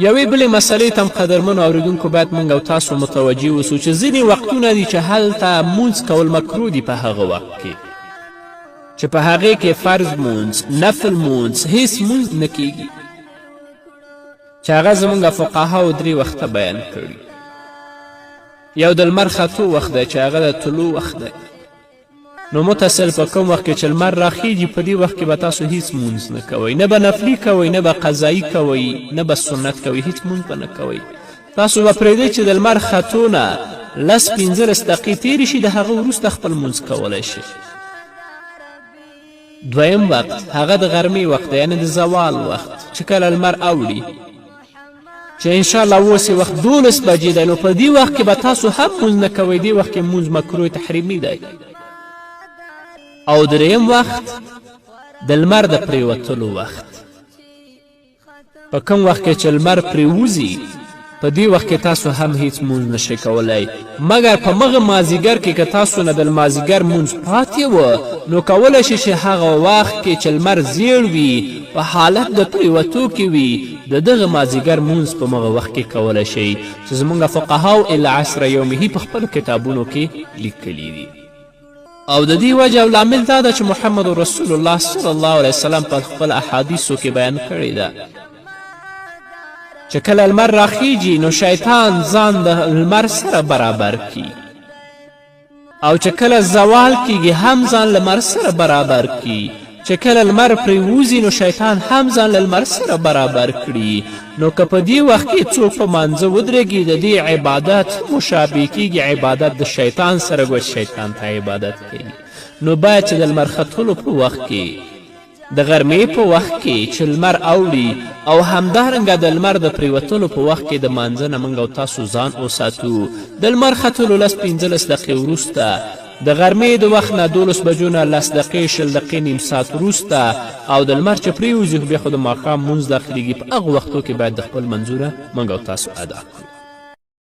یوې بلې مسلې ته هم قدرمنو اورېدونکو باید موږ او تاسو متوجه اوسو چې ځینې وختونه دي چې هلته مونځ کول مکروه دي په هغه وخت کې چې په هغې کې فرض مونځ نفل مونځ هیڅ مونځ نه کیږي چې هغه زموږ فقهاو 3 وخته بیان کړي. یو د لمر ختو وخت دی چې هغه د طلوع وخت دی. نو متصل په کوم وخت کې چې لمر راخیږي په دې وخت کې به تاسو هیڅ مونځ نه کوئ، نه به نفلي کوئ، نه به قضایي کوئ، نه به سنت کوئ، هیڅ مونځ به نه کوئ. تاسو به پرېږدئ چې د لمر ختو نه 10-15 دقیقې تېرې شي، د هغه وروسته خپل مونځ کولی شي. دویم وخت هغه د غرمې وخت دی، یعنې د زوال وخت چې کله لمر اوړي چې انشاءالله اوس وخت 12 بجې دی، نو په دې وخت کې به تاسو هم مونځ نه کوئ. دې وخت کې مونځ مکروه تحریمي دی. او دریم وخت د لمر د پریوتلو وخت، په کوم وخت کې چې لمر پریوځي په دې وخت کې تاسو هم هیڅ مونځ نشئ کولی، مګر په مغه مازدیګر کې که تاسو نه د لمازدیګر مونځ پاتې وه نو کولی شي چې هغه وخت کې چې لمر زیړ وي په حالت د پریوتو کې وي د دغه مازدیګر مونځ په مغه وخت کې کولی شئ چې زموږ فقهاو الی عصر یومه په خپلو کتابونو کې لیکلي دي. او د دې وجه او لامل دا ده چې محمد رسول الله صلی الله علیه وسلم په خپل احادیثو کې بیان کړې ده چې کله لمر راخیږي نو شیطان ځان د لمر سره برابر کی، او چې کله زوال کیږي هم ځان لمر سره برابر کی، چې کله لمر پرېوځي نو شیطان هم ځان له لمر سره برابر کړي. نو که په دې وخت کې څوک په مانځه ودرېږي د دې عبادت مشابه کیږي عبادت د شیطان سره، ګویا شیطان ته عبادت کوي. نو باید چې د لمر ختلو په وخت کې د غرمې په وخت کې چې لمر اوړي او همدارنګه د لمر د پریوتلو په وخت کې د مانځه نه موږ او تاسو ځان وساتو. د لمر ختلو 10-15 دقیقې وروسته، د غرمې د وخت نه 12 بجو نه 10 دقیقې 20 دقیقې نیم ساعت وروسته، او د لمر چې پرېوځي بیا خو د ماښام مونځ داخلیږي، په هغو وختو کې باید د خپل منظوره موږ او تاسو ادا کړو.